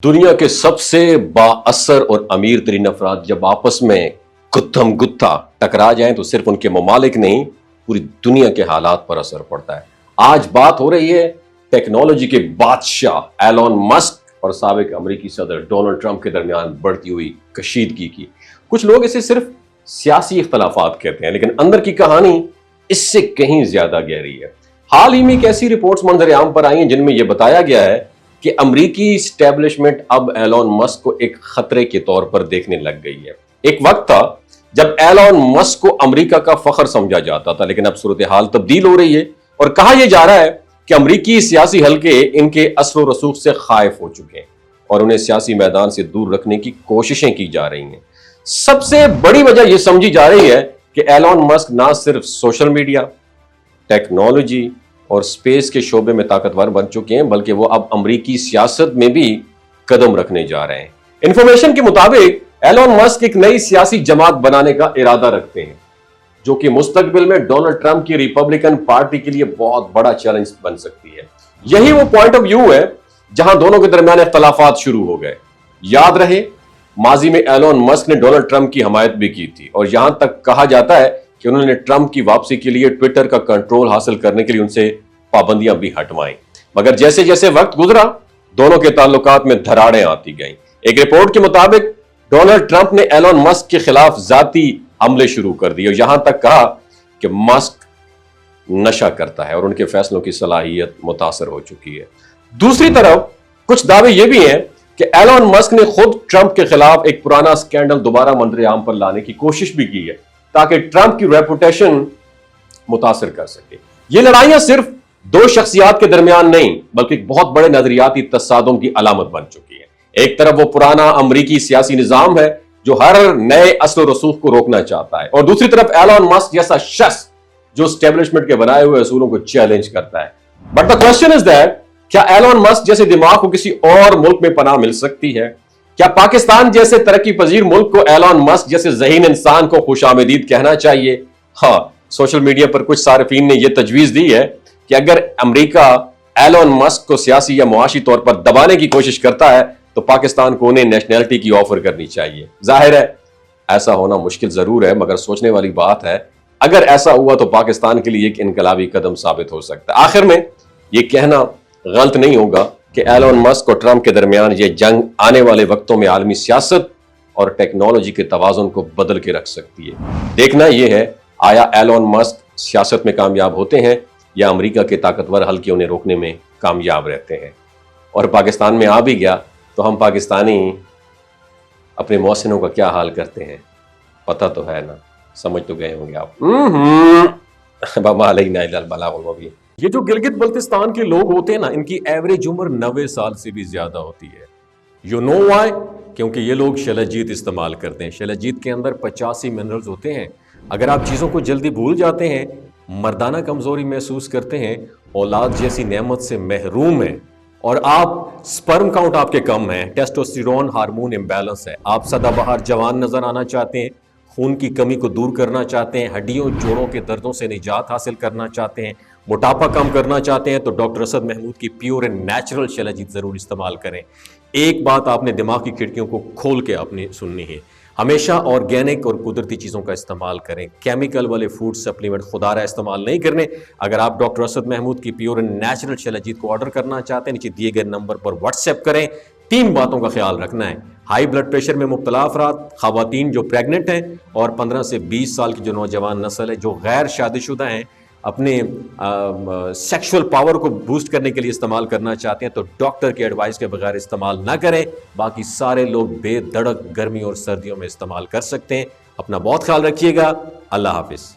दुनिया के सबसे बाअसर और अमीर तरीन अफराद जब आपस में गुत्थम गुत्था टकरा जाएं तो सिर्फ उनके ममालिक नहीं पूरी दुनिया के हालात पर असर पड़ता है। आज बात हो रही है टेक्नोलॉजी के बादशाह एलोन मस्क और साबिक अमेरिकी सदर डोनाल्ड ट्रंप के दरमियान बढ़ती हुई कशीदगी की। कुछ लोग इसे सिर्फ सियासी इख्तलाफात कहते हैं, लेकिन अंदर की कहानी इससे कहीं ज्यादा गहरी है। हाल ही में एक ऐसी रिपोर्ट्स मंजर-ए-आम पर आई हैं जिनमें यह बताया गया है कि अमरीकी स्टैब्लिशमेंट अब एलोन मस्क को एक खतरे के तौर पर देखने लग गई है। एक वक्त था जब एलोन मस्क को अमरीका का फख्र समझा जाता था, लेकिन अब सूरत हाल तब्दील हो रही है और कहा यह जा रहा है कि अमरीकी सियासी हलके इनके असर व रसूख से खाइफ हो चुके हैं और उन्हें सियासी मैदान से दूर रखने की कोशिशें की जा रही हैं। सबसे बड़ी वजह यह समझी जा रही है कि एलोन मस्क ना सिर्फ सोशल मीडिया, टेक्नोलॉजी और स्पेस के शोबे में ताकतवर बन चुके हैं, बल्कि वो अब अमरीकी सियासत में भी कदम रखने जा रहे हैं। इंफॉर्मेशन के मुताबिक एलोन मस्क एक नई सियासी जमात बनाने का इरादा रखते हैं जो कि मुस्तकबिल में डोनाल्ड ट्रंप की रिपब्लिकन पार्टी के लिए बहुत बड़ा चैलेंज बन सकती है। यही वो पॉइंट ऑफ व्यू है जहां दोनों के दरमियान इख्तलाफात शुरू हो गए। याद रहे, माजी में एलोन मस्क ने डोनाल्ड ट्रंप की हमायत भी की थी और यहां तक कहा जाता है कि उन्होंने ट्रंप की वापसी के लिए ट्विटर का कंट्रोल हासिल करने के लिए उनसे पाबंदियां भी हटवाई। मगर जैसे जैसे वक्त गुजरा दोनों के ताल्लुकात में धराड़ें आती गईं। एक रिपोर्ट के मुताबिक डोनाल्ड ट्रंप ने एलोन मस्क के खिलाफ जाती हमले शुरू कर दिए और यहां तक कहा कि मस्क नशा करता है और उनके फैसलों की सलाहियत मुतासर हो चुकी है। दूसरी तरफ कुछ दावे यह भी हैं कि एलोन मस्क ने खुद ट्रंप के खिलाफ एक पुराना स्कैंडल दोबारा मंजर-ए-आम पर लाने की कोशिश भी की है ताकि ट्रंप की रेपुटेशन मुतासर कर सके। ये लड़ाइयां सिर्फ दो शख्सियात के दरमियान नहीं बल्कि एक बहुत बड़े नजरियाती तसादुम की अलामत बन चुकी है। एक तरफ वो पुराना अमरीकी सियासी निजाम है जो हर नए असल रसूख को रोकना चाहता है और दूसरी तरफ एलोन मस्क जैसा शख्स जो स्टैब्लिशमेंट के बनाए हुए असूलों को चैलेंज करता है। But the question is that क्या एलोन मस्क जैसे दिमाग को किसी और मुल्क में पनाह मिल सकती है? क्या पाकिस्तान जैसे तरक्की पजीर मुल्क को एलोन मस्क जैसे ज़हीन इंसान को खुशामदीद कहना चाहिए? हाँ, सोशल मीडिया पर कुछ सार्फिन ने यह तजवीज दी है कि अगर अमेरिका एलोन मस्क को सियासी या मुआशी तौर पर दबाने की कोशिश करता है तो पाकिस्तान को उन्हें नेशनैलिटी की ऑफर करनी चाहिए। जाहिर है ऐसा होना मुश्किल जरूर है, मगर सोचने वाली बात है। अगर ऐसा हुआ तो पाकिस्तान के लिए एक इनकलाबी कदम साबित हो सकता है। आखिर में यह कहना गलत नहीं होगा कि एलोन मस्क और ट्रंप के दरमियान यह जंग आने वाले वक्तों में आलमी सियासत और टेक्नोलॉजी के तवाज़ुन को बदल के रख सकती है। देखना यह है आया एलोन मस्क सियासत में कामयाब होते हैं या अमेरिका के ताकतवर हल्के उन्हें रोकने में कामयाब रहते हैं। और पाकिस्तान में आ भी गया तो हम पाकिस्तानी अपने मौसनों का क्या हाल करते हैं पता तो है ना, समझ तो गए होंगे आप। ये जो गिलगित बल्तिस्तान के लोग होते हैं ना, इनकी एवरेज उम्र 90 साल से भी ज्यादा होती है। You know why? क्योंकि ये लोग शलजीत इस्तेमाल करते हैं। शलजीत के अंदर 85 मिनरल्स होते हैं। अगर आप चीज़ों को जल्दी भूल जाते हैं, मर्दाना कमजोरी महसूस करते हैं, औलाद जैसी नेमत से महरूम हैं और आप स्पर्म काउंट आपके कम है, टेस्टोस्टेरोन हार्मोन इम्बैलेंस है, आप सदाबहार जवान नजर आना चाहते हैं, खून की कमी को दूर करना चाहते हैं, हड्डियों जोड़ों के दर्दों से निजात हासिल करना चाहते हैं, मोटापा कम करना चाहते हैं तो डॉक्टर असद महमूद की प्योर एंड नेचुरल शलजीत जरूर इस्तेमाल करें। एक बात आपने दिमाग की खिड़कियों को खोल के आपने सुननी है, हमेशा ऑर्गेनिक और कुदरती चीज़ों का इस्तेमाल करें। केमिकल वाले फूड सप्लीमेंट खुदारा इस्तेमाल नहीं करने। अगर आप डॉक्टर असद महमूद की प्योर एंड नेचुरल शलजीत को ऑर्डर करना चाहते हैं, नीचे दिए गए नंबर पर व्हाट्सएप करें। 3 बातों का ख्याल रखना है। हाई ब्लड प्रेशर में मुब्तला अफराद, खवातीन जो प्रेग्नेंट हैं और 15 से 20 साल की जो नौजवान नस्ल है जो गैर शादीशुदा हैं, अपने सेक्सुअल पावर को बूस्ट करने के लिए इस्तेमाल करना चाहते हैं तो डॉक्टर की एडवाइस के बगैर इस्तेमाल ना करें। बाकी सारे लोग बेधड़क गर्मी और सर्दियों में इस्तेमाल कर सकते हैं। अपना बहुत ख्याल रखिएगा। अल्लाह हाफिज।